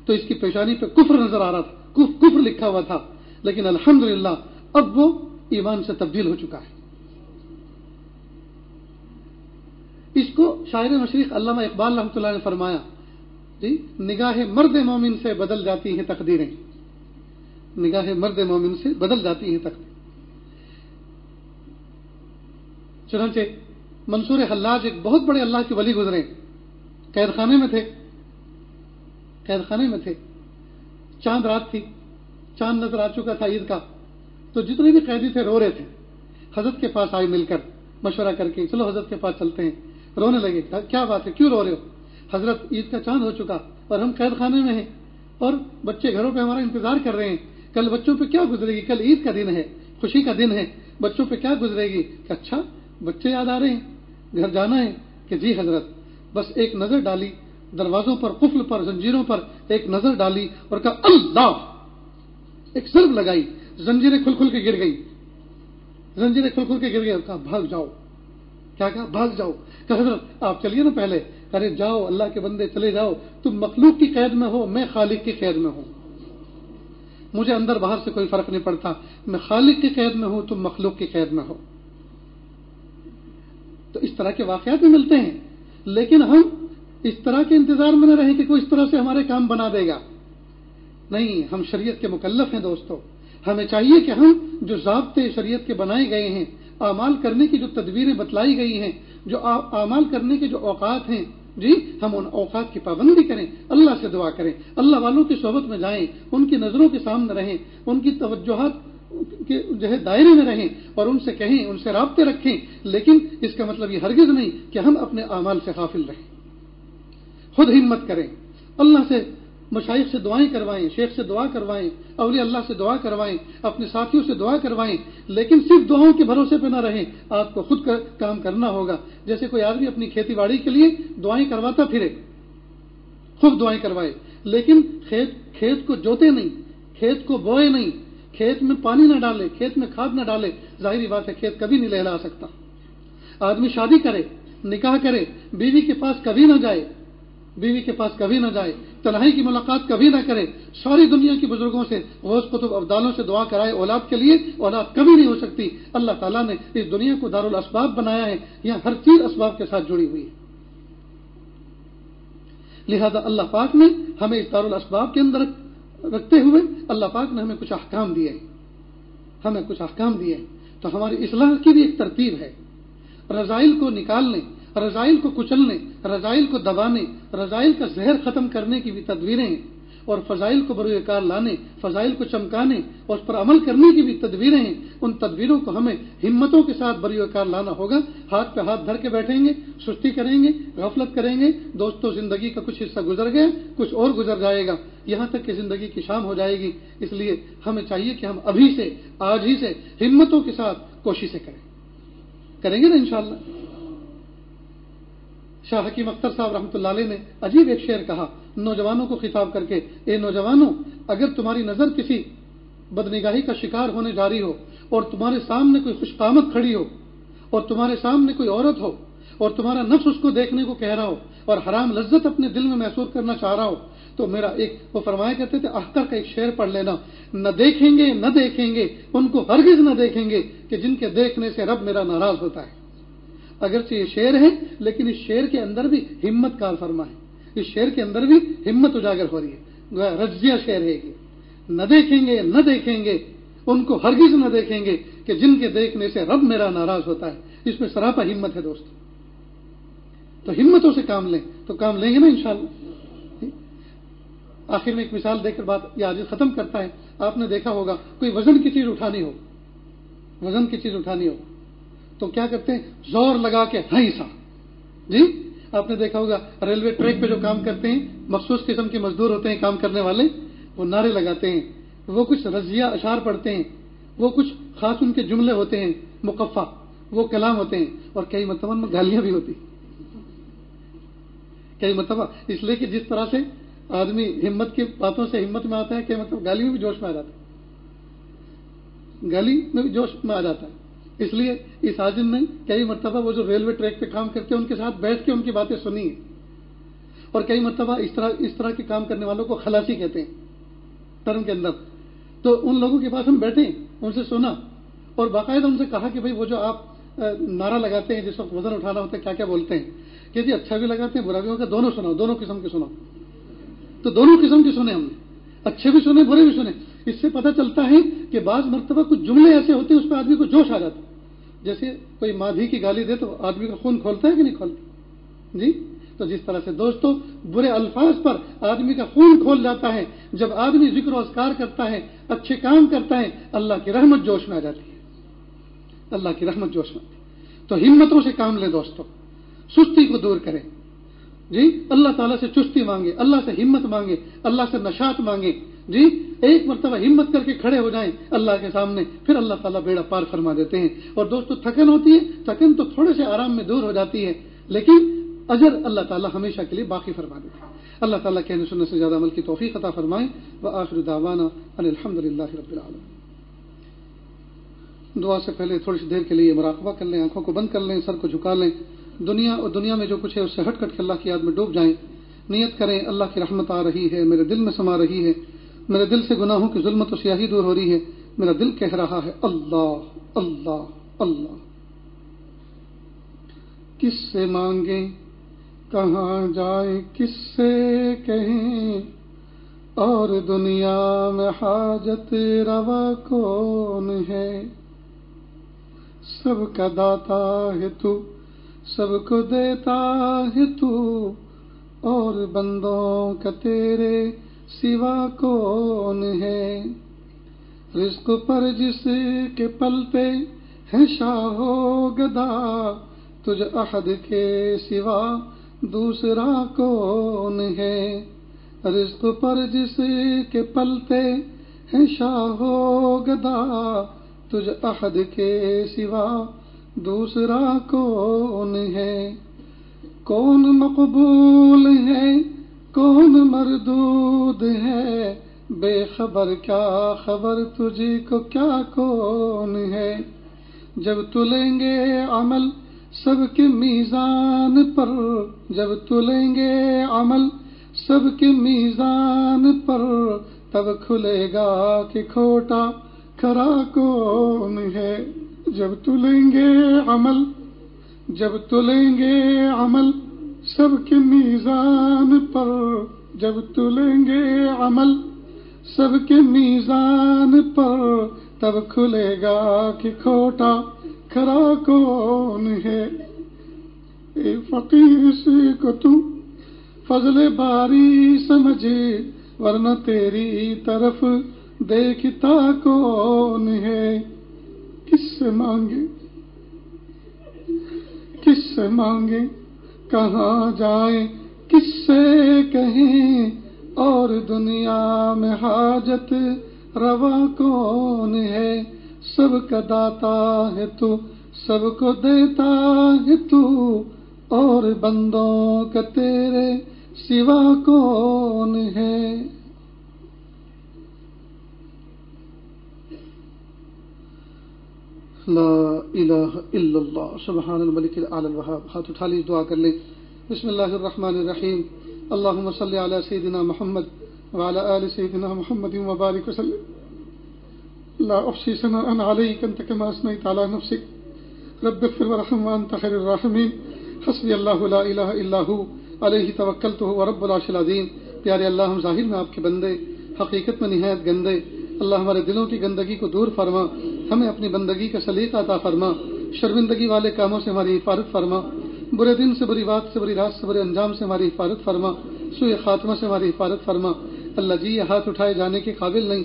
[SPEAKER 1] تو اس کی پیشانی پہ کفر نظر آ رہا تھا, کفر لکھا ہوا تھا, لیکن الحمدللہ اب وہ ایمان سے تبدیل ہو چکا ہے. اس کو شاعر مشرق علامہ اقبال رحمۃ اللہ نے فرمایا جی, نگاہ مرد مومن سے بدل جاتی ہیں تقدیریں, نگاہ مرد مومن سے بدل جاتی ہیں تقدیریں. چنانچہ منصور حلاج ایک بہت بڑے اللہ کے ولی گزرے, قید خانے میں تھے, قید خانے میں تھے, چاند رات تھی, چاند نظر آ چکا تھا عید کا, تو جتنے بھی قیدی تھے رو رہے تھے. حضرت کے پاس آئے مل کر مشورہ کر کے, چلو حضرت کے پاس چلتے ہیں. رونے لگے, کیا بات ہے, کیوں رو رہے ہو؟ حضرت عید کا چاند ہو چکا اور ہم قید خانے میں ہیں اور بچے گھروں پہ ہمارا انتظار کر رہے ہیں, کل بچوں پہ کیا گزرے گی, کل عید کا دن ہے, خوشی کا دن ہے, بچوں پہ کیا گزرے گی. کہ اچھا بچے یاد آ رہے ہیں, گھر جانا ہے. کہ جی حضرت, بس ایک نظر ڈالی دروازوں پر, قفل پر, زنجیروں پر ایک نظر ڈالی اور کہا اللہ, ایک ضرب لگائی, زنجیریں کھل کھل کے گر گئی, زنجیریں کھل کھل کے گر گئی. کہا بھاگ جاؤ. کیا کہا؟ بھاگ جاؤ. کہ حضرت آپ چلیے نا پہلے. ارے جاؤ اللہ کے بندے چلے جاؤ, تم مخلوق کی قید میں ہو, میں خالق کی قید میں ہوں, مجھے اندر باہر سے کوئی فرق نہیں پڑتا, میں خالق کی قید میں ہوں, تم مخلوق کی قید میں ہو. تو اس طرح کے واقعات بھی ملتے ہیں, لیکن ہم اس طرح کے انتظار میں نہ رہیں کہ کوئی اس طرح سے ہمارے کام بنا دے گا. نہیں, ہم شریعت کے مکلف ہیں دوستو. ہمیں چاہیے کہ ہم جو ضابطے شریعت کے بنائے گئے ہیں, اعمال کرنے کی جو تدبیریں بتلائی گئی ہیں, جو اعمال کرنے کے جو اوقات ہیں جی, ہم ان اوقات کی پابندی کریں, اللہ سے دعا کریں, اللہ والوں کی صحبت میں جائیں, ان کی نظروں کے سامنے رہیں, ان کی توجہات کے جو ہے دائرے میں رہیں اور ان سے کہیں, ان سے رابطے رکھیں. لیکن اس کا مطلب یہ ہرگز نہیں کہ ہم اپنے اعمال سے غافل رہیں. خود ہمت کریں, اللہ سے مشائخ سے دعائیں کروائیں, شیخ سے دعا کروائیں, اولیاء اللہ سے دعا کروائیں, اپنے ساتھیوں سے دعا کروائیں, لیکن صرف دعاؤں کے بھروسے پہ نہ رہیں. آپ کو خود کام کرنا ہوگا. جیسے کوئی آدمی اپنی کھیتی باڑی کے لیے دعائیں کرواتا پھرے, خوب دعائیں کروائے, لیکن کھیت کو جوتے نہیں, کھیت کو بوئے نہیں, کھیت میں پانی نہ ڈالے, کھیت میں کھاد نہ ڈالے, ظاہری بات ہے کھیت کبھی نہیں لہلا سکتا. آدمی شادی کرے, نکاح کرے, بیوی کے پاس کبھی نہ جائے, بیوی کے پاس کبھی نہ جائے, تنہائی کی ملاقات کبھی نہ کرے, ساری دنیا کے بزرگوں سے, غوث قطب ابدالوں سے دعا کرائے اولاد کے لیے, اولاد کبھی نہیں ہو سکتی. اللہ تعالیٰ نے اس دنیا کو دارالاسباب بنایا ہے, یہاں ہر چیز اسباب کے ساتھ جڑی ہوئی ہے. لہذا اللہ پاک نے ہمیں اس دارالاسباب کے اندر رکھتے ہوئے اللہ پاک نے ہمیں کچھ احکام دیے, ہمیں کچھ احکام دیے. تو ہماری اصلاح کی بھی ایک ترتیب ہے. رذائل کو نکالنے, رذائل کو کچلنے, رذائل کو دبانے, رذائل کا زہر ختم کرنے کی بھی تدبیریں ہیں, اور فضائل کو بروئے کار لانے, فضائل کو چمکانے اور اس پر عمل کرنے کی بھی تدبیریں ہیں. ان تدبیروں کو ہمیں ہمتوں کے ساتھ بروئے کار لانا ہوگا. ہاتھ پہ ہاتھ دھر کے بیٹھیں گے, سستی کریں گے, غفلت کریں گے, دوستوں زندگی کا کچھ حصہ گزر گیا, کچھ اور گزر جائے گا, یہاں تک کہ زندگی کی شام ہو جائے گی. اس لیے ہمیں چاہیے کہ ہم ابھی سے, آج ہی سے ہمتوں کے ساتھ کوششیں کریں گے نا انشاءاللہ. شاہ حکیم اختر صاحب رحمۃ اللہ علیہ نے عجیب ایک شعر کہا نوجوانوں کو خطاب کر کے, اے نوجوانوں, اگر تمہاری نظر کسی بدنگاہی کا شکار ہونے جاری ہو اور تمہارے سامنے کوئی خوش قامت کھڑی ہو اور تمہارے سامنے کوئی عورت ہو اور تمہارا نفس اس کو دیکھنے کو کہہ رہا ہو اور حرام لذت اپنے دل میں محسوس کرنا چاہ رہا ہو تو میرا ایک وہ فرمایا کرتے تھے اختر کا ایک شعر پڑھ لینا، نہ دیکھیں گے نہ دیکھیں گے ان کو ہرگز نہ دیکھیں گے کہ جن کے دیکھنے سے رب میرا ناراض ہوتا ہے۔ اگرچہ یہ شعر ہے لیکن اس شعر کے اندر بھی ہمت کا فرما ہے، اس شعر کے اندر بھی ہمت اجاگر ہو رہی ہے، رجزیہ شعر ہے یہ، نہ دیکھیں گے نہ دیکھیں گے ان کو ہرگز نہ دیکھیں گے کہ جن کے دیکھنے سے رب میرا ناراض ہوتا ہے۔ اس میں سراپا ہمت ہے دوست، تو ہمتوں سے کام لیں تو کام لیں گے نا انشاءاللہ۔ آخر میں ایک مثال دے کر بات یہ آج ختم کرتا ہے۔ آپ نے دیکھا ہوگا کوئی وزن کی چیز اٹھانی ہو تو کیا کرتے ہیں؟ زور لگا کے ہائیسا، جی آپ نے دیکھا ہوگا ریلوے ٹریک پہ جو کام کرتے ہیں مخصوص قسم کے مزدور ہوتے ہیں کام کرنے والے، وہ نعرے لگاتے ہیں، وہ کچھ رضیہ اشعار پڑھتے ہیں، وہ کچھ خاص ان کے جملے ہوتے ہیں مقفع، وہ کلام ہوتے ہیں، اور کئی مرتبہ میں گالیاں بھی ہوتی، کئی مرتبہ اس لیے کہ جس طرح سے آدمی ہمت کی باتوں سے ہمت میں آتا ہے کہ مطلب گالی میں بھی جوش میں آ جاتا ہے، گالی میں بھی جوش میں آ جاتا ہے۔ اس لیے اس عاجم نے کئی مرتبہ وہ جو ریلوے ٹریک پہ کام کرتے ہیں ان کے ساتھ بیٹھ کے ان کی باتیں سنی ہیں، اور کئی مرتبہ اس طرح کے کام کرنے والوں کو خلاصی کہتے ہیں ٹرم کے اندر، تو ان لوگوں کے پاس ہم بیٹھے ان سے سنا اور باقاعدہ ان سے کہا کہ بھائی وہ جو آپ نعرہ لگاتے ہیں جس وقت وزن اٹھانا ہوتا ہے کیا کیا بولتے ہیں، کہ جی اچھا بھی لگاتے ہیں برا بھی ہوگا، دونوں سناؤ، دونوں قسم کے سناؤ، تو دونوں قسم کے سنے ہم نے، اچھے بھی سنے برے بھی سنے۔ اس سے پتہ چلتا ہے کہ بعض مرتبہ کچھ جملے ایسے ہوتے ہیں اس پہ آدمی کو جوش آ جاتا ہے، جیسے کوئی مادھی کی گالی دے تو آدمی کا خون کھولتا ہے کہ نہیں کھولتا، جی تو جس طرح سے دوستو برے الفاظ پر آدمی کا خون کھول جاتا ہے، جب آدمی ذکر و اذکار کرتا ہے، اچھے کام کرتا ہے، اللہ کی رحمت جوش میں آ جاتی ہے، اللہ کی رحمت جوش میں آتی ہے۔ تو ہمتوں سے کام لیں دوستو، سستی کو دور کریں، جی اللہ تعالیٰ سے چستی مانگے، اللہ سے ہمت مانگے، اللہ سے نشاط مانگے، جی ایک مرتبہ ہمت کر کے کھڑے ہو جائیں اللہ کے سامنے، پھر اللہ تعالیٰ بیڑا پار فرما دیتے ہیں۔ اور دوستو تھکن ہوتی ہے، تھکن تو تھوڑے سے آرام میں دور ہو جاتی ہے، لیکن اجر اللہ تعالیٰ ہمیشہ کے لیے باقی فرما دیتے ہیں۔ اللہ تعالیٰ کہنے سننے سے زیادہ عمل کی توفیق عطا فرمائے۔ وآخر دعوانا ان الحمدللہ رب العالمین۔ دعا سے پہلے تھوڑی سی دیر کے لیے مراقبہ کر لیں، آنکھوں کو بند کر لیں، سر کو جھکا لیں، دنیا اور دنیا میں جو کچھ ہے اس سے ہٹ کٹ کے اللہ کی یاد میں ڈوب جائیں، نیت کریں اللہ کی رحمت آ رہی ہے، میرے دل میں سما رہی ہے، میرے دل سے گناہوں کی ظلمت و سیاہی دور ہو رہی ہے، میرا دل کہہ رہا ہے اللہ اللہ اللہ۔ کس سے مانگیں کہاں جائیں کس سے کہیں، اور دنیا میں حاجت روا کون ہے، سب کا داتا ہے تو سب کو دیتا ہے تو، اور بندوں کا تیرے سوا کون ہے، رزق پر جس کے پلتے ہے شاہ و گدا، تجھ احد کے سوا دوسرا کون ہے، رزق پر جس کے پلتے ہے شاہ و گدا، تجھ احد کے سوا دوسرا کون ہے، کون مقبول ہے کون مردود ہے، بے خبر کیا خبر تجھی کو کیا کون ہے، جب تلیں گے عمل سب کے میزان پر، جب تلیں گے عمل سب کے میزان پر، تب کھلے گا کہ کھوٹا کھرا کون ہے، جب تلیں گے عمل جب تلیں گے عمل سب کے میزان پر، جب تلیں گے عمل سب کے میزان پر، تب کھلے گا کہ کھوٹا کھرا کون ہے، اے فقیر سے کو تو فضل باری سمجھے، ورنہ تیری طرف دیکھتا کون ہے، کس سے مانگے کس سے مانگے کہاں جائیں کس سے کہیں، اور دنیا میں حاجت روا کون ہے، سب کا داتا ہے تو سب کو دیتا ہے تو، اور بندوں کا تیرے سوا کون ہے۔ لا الہ الا اللہ سبحان الملک الاعلی الوہاب. ہاتھ اٹھا لی دعا کر لیں. بسم اللہ الرحمن الرحیم. اللہم صلی علی سیدنا محمد وعلی آل سیدنا محمد وبارک وسلم. لا احصی ثناء علیک انت کما اثنیت علی نفسک رب اغفر وارحم وانت خیر الراحمین. حسبی اللہ لا الہ الا ہو علیہ توکلت هو رب العرش العظیم. پیارے اللہ، ہم ظاہر میں آپ کے بندے، حقیقت میں نہایت گندے. اللہ ہمارے دلوں کی گندگی کو دور فرما، ہمیں اپنی بندگی کا سلیقہ عطا فرما، شرمندگی والے کاموں سے ہماری حفاظت فرما، برے دن سے، بری بات سے، بری رات سے، برے انجام سے ہماری حفاظت فرما، سوء خاتمہ سے ہماری حفاظت فرما. اللہ جی، یہ ہاتھ اٹھائے جانے کے قابل نہیں،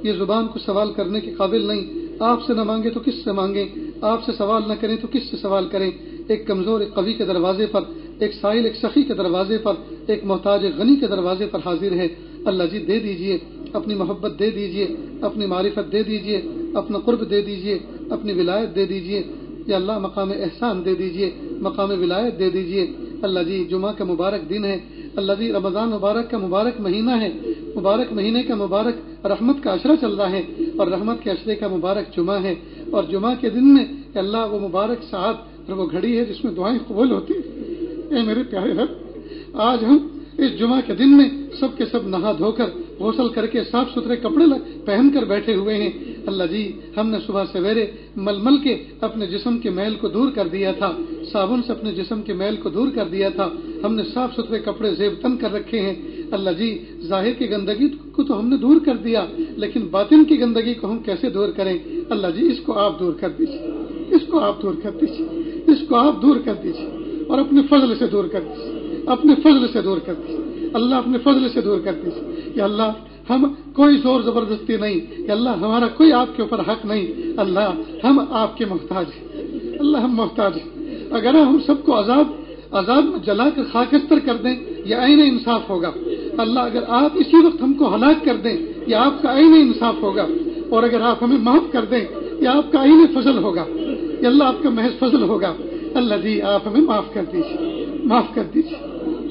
[SPEAKER 1] یہ زبان کو سوال کرنے کے قابل نہیں. آپ سے نہ مانگے تو کس سے مانگیں، آپ سے سوال نہ کریں تو کس سے سوال کریں. ایک کمزور، ایک قوی کے دروازے پر، ایک سائل، ایک سخی کے دروازے پر، ایک محتاج، ایک غنی کے دروازے پر حاضر ہے. اللہ جی، دے دیجئے اپنی محبت، دے دیجئے اپنی معرفت، دے دیجئے اپنا قرب، دے دیجئے اپنی ولایت، دے دیجئے یا اللہ مقام احسان دے دیجئے، مقام ولایت دے دیجئے. اللہ جی، جمعہ کا مبارک دن ہے. اللہ جی، رمضان مبارک کا مبارک مہینہ ہے. مبارک مہینے کا مبارک رحمت کا عشرہ چل رہا ہے، اور رحمت کے عشرے کا مبارک جمعہ ہے. اور جمعہ کے دن میں اللہ وہ مبارک ساعت اور وہ گھڑی ہے جس میں دعائیں قبول ہوتی ہیں. اے میرے پیارے رب، آج ہم اس جمعہ کے دن میں سب کے سب نہا دھو کر، غسل کر کے، صاف ستھرے کپڑے پہن کر بیٹھے ہوئے ہیں. اللہ جی، ہم نے صبح سویرے مل مل کے اپنے جسم کے میل کو دور کر دیا تھا، صابن سے اپنے جسم کے میل کو دور کر دیا تھا. ہم نے صاف ستھرے کپڑے زیب تن کر رکھے ہیں. اللہ جی، ظاہر کی گندگی کو تو ہم نے دور کر دیا، لیکن باطن کی گندگی کو ہم کیسے دور کریں؟ اللہ جی، اس کو آپ دور کر دیجیے، اس کو آپ دور کر دیجیے، اس کو آپ دور کر دیجیے، اور اپنے فضل سے دور کر دیجیے، اپنے فضل سے دور کر دیجیے. اللہ اپنے فضل سے دور کر دیجیے. یا اللہ، ہم کوئی زور زبردستی نہیں، یا اللہ ہمارا کوئی آپ کے اوپر حق نہیں. اللہ، ہم آپ کے محتاج ہیں. اللہ، ہم محتاج ہیں. اگر ہم سب کو عذاب میں جلا کر خاکستر کر دیں، یہ عین انصاف ہوگا. اللہ، اگر آپ اسی وقت ہم کو ہلاک کر دیں، یہ آپ کا عین انصاف ہوگا. اور اگر آپ ہمیں معاف کر دیں، یہ آپ کا عین فضل ہوگا. یہ اللہ آپ کا محض فضل ہوگا. اللہ جی، آپ ہمیں معاف کر دیجیے، معاف کر دیجیے،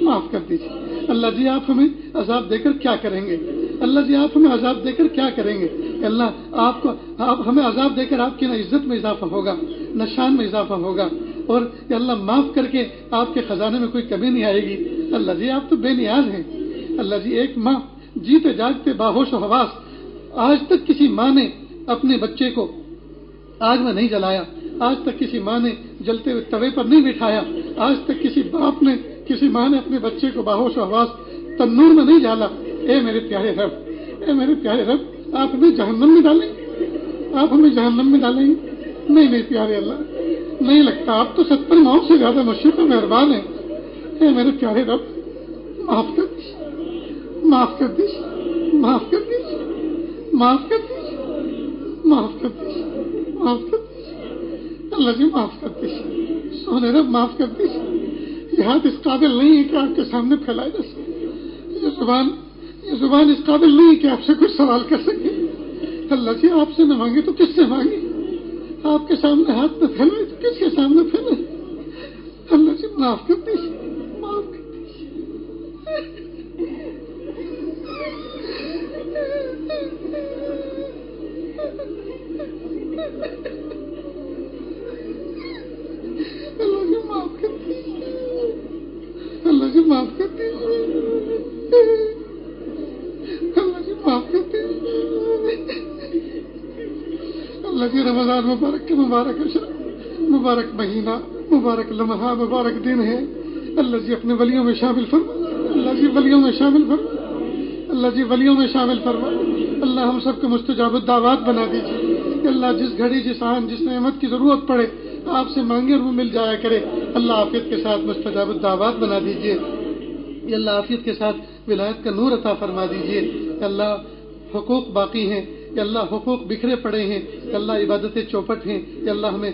[SPEAKER 1] معاف کر دیجیے. اللہ جی، آپ ہمیں عذاب دے کر کیا کریں گے؟ اللہ جی، آپ ہمیں عذاب دے کر کیا کریں گے؟ اللہ، آپ ہمیں عذاب دے کر آپ کی نہ عزت میں اضافہ ہوگا، نہ شان میں اضافہ ہوگا، اور یا اللہ معاف کر کے آپ کے خزانے میں کوئی کمی نہیں آئے گی. اللہ جی، آپ تو بے نیاز ہیں. اللہ جی، ایک ماں جیتے جاگتے باہوش و حواس، آج تک کسی ماں نے اپنے بچے کو آگ میں نہیں جلایا، آج تک کسی ماں نے جلتے ہوئے توے پر نہیں بٹھایا، آج تک کسی ماں نے اپنے بچے کو باہوش و حواس تنور میں نہیں ڈالا. اے میرے پیارے رب، اے میرے پیارے رب، آپ ہمیں جہنم میں ڈالیں گے؟ آپ ہمیں جہنم میں ڈالیں گے؟ نہیں میرے پیارے اللہ، نہیں لگتا. آپ تو 70 ماؤں سے زیادہ مشکل و مہربان ہیں. اے میرے پیارے رب، معاف کر دیجیے، معاف کر دیجیے، معاف کر دیجیے، معاف کر دیجیے، معاف کر دیجیے، معاف کر دیجیے. اللہ جی، معاف کر دیجیے. سونے رب، معاف کر دیجیے. یہ ہاتھ اس قابل نہیں ہے کہ آپ کے سامنے پھیلائے جا سکے. یہ زبان اس قابل نہیں ہے کہ آپ سے کچھ سوال کر سکے. اللہ جی، آپ سے نہ مانگے تو کس سے مانگے؟ آپ کے سامنے ہاتھ میں پھیلے تو کس کے سامنے پھیلے؟ اللہ جی، معاف کر دیجیے، معاف کر دیجیے. اللہ جی، معاف کر دیجیے. اللہ جی، معاف کر دیجیے. اللہ جی، معاف کر دیجیے. اللہ جی، رمضان مبارک کے مبارک عشرہ، مبارک مہینہ، مبارک لمحہ، مبارک دن ہے. اللہ جی، اپنے ولیوں میں شامل فرما. اللہ جی، ولیوں میں شامل فرما. اللہ جی، ولیوں میں شامل فرما. اللہ، ہم سب کو مستجاب الدعوات بنا دیجیے. اللہ، جس گھڑی، جس آن، جس نعمت کی ضرورت پڑے، آپ سے مانگے اور وہ مل جایا کرے. اللہ، عافیت کے ساتھ مستجاب الدعوات بنا دیجیے. یا اللہ، عافیت کے ساتھ ولایت کا نور عطا فرما دیجیے. یا اللہ، حقوق باقی ہیں، یا اللہ حقوق بکھرے پڑے ہیں، یا اللہ عبادتیں چوپٹ ہیں. یا اللہ، ہمیں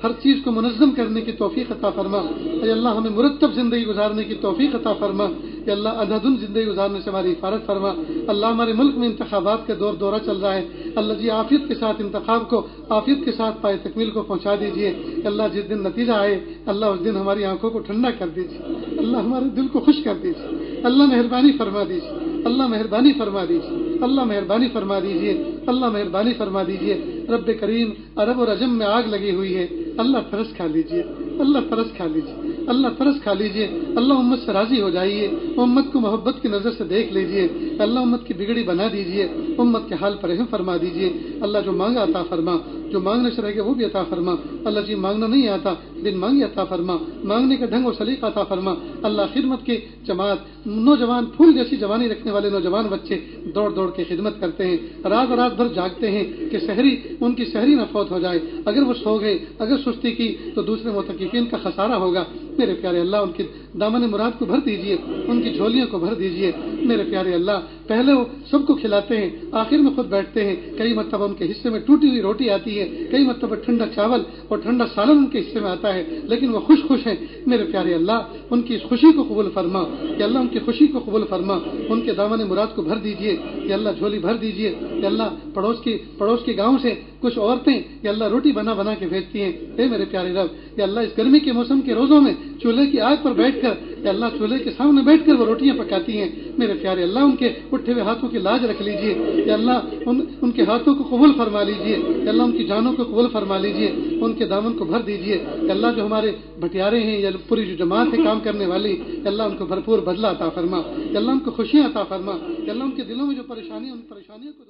[SPEAKER 1] ہر چیز کو منظم کرنے کی توفیق عطا فرما. یا اللہ، ہمیں مرتب زندگی گزارنے کی توفیق عطا فرما. یا اللہ، اندھادھند زندگی گزارنے سے ہماری حفاظت فرما. اللہ، ہمارے ملک میں انتخابات کا دورہ چل رہا ہے. اللہ جی، عافیت کے ساتھ انتخاب کو عافیت کے ساتھ پائے تکمیل کو پہنچا دیجیے. اللہ، جس دن نتیجہ آئے، اللہ اس دن ہماری آنکھوں کو ٹھنڈا کر دیجیے. اللہ، ہمارے دل کو خوش کر دیجیے. اللہ، مہربانی فرما دیجیے. اللہ، مہربانی فرما دیجیے. اللہ، مہربانی فرما دیجیے. اللہ، مہربانی فرما دیجیے. رب کریم عرب اور عجم میں آگ لگی ہوئی ہے، اللہ ترس کھا لیجئے، اللہ ترس کھا لیجئے، اللہ ترس کھا لیجئے، اللہ امت سے راضی ہو جائیے، امت کو محبت کی نظر سے دیکھ لیجئے، اللہ امت کی بگڑی بنا دیجئے، امت کے حال پر رحم فرما دیجئے، اللہ جو مانگا عطا فرما، جو مانگنے سے رہ گیا وہ بھی عطا فرما، اللہ جی مانگنا نہیں آتا بن مانگے عطا فرما، مانگنے کا ڈھنگ اور سلیقہ عطا فرما، اللہ خدمت کی جماعت، نوجوان پھول جیسی جوانی رکھنے والے نوجوان بچے دوڑ دوڑ کے خدمت کرتے ہیں، رات بھر جاگتے ہیں کہ ان کی سحری نہ فوت ہو جائے، اگر وہ سو گئے، اگر سستی کی تو دوسرے معتکفین کا خسارہ ہوگا، میرے پیارے اللہ ان کی دامن مراد کو بھر دیجئے، ان کی جھولیوں کو بھر دیجئے، میرے پیارے اللہ پہلے وہ سب کو کھلاتے ہیں، آخر میں خود بیٹھتے ہیں، کئی مرتبہ ان کے حصے میں ٹوٹی ہوئی روٹی آتی ہے، کئی مرتبہ ٹھنڈا چاول اور ٹھنڈا سالن ان کے حصے میں آتا ہے، لیکن وہ خوش ہیں، میرے پیارے اللہ ان کی اس خوشی کو قبول فرما، کہ اللہ ان کی خوشی کو قبول فرما، ان کے دامن مراد کو بھر دیجئے، کہ اللہ جھولی بھر دیجئے، کہ اللہ پڑوس کے گاؤں سے کچھ عورتیں یا اللہ روٹی بنا کے بھیجتی ہیں، اے میرے پیارے رب یا اللہ اس گرمی کے موسم کے روزوں میں چولہے کی آگ پر بیٹھ کر یا اللہ چولہے کے سامنے بیٹھ کر وہ روٹیاں پکاتی ہیں، میرے پیارے اللہ ان کے اٹھے ہوئے ہاتھوں کی لاج رکھ لیجئے، یا اللہ ان کے ہاتھوں کو قبول فرما لیجئے، یا اللہ ان کی جانوں کو قبول فرما لیجئے، ان کے دامن کو بھر دیجئے، یا اللہ جو ہمارے بھٹیارے ہیں یا پوری جو جماعت ہے کام کرنے والی، یا اللہ ان کو بھرپور بدلہ عطا فرما، یا اللہ ان کو خوشیاں عطا فرما، یا اللہ ان کے دلوں میں جو پریشانی ان پریشانیوں کو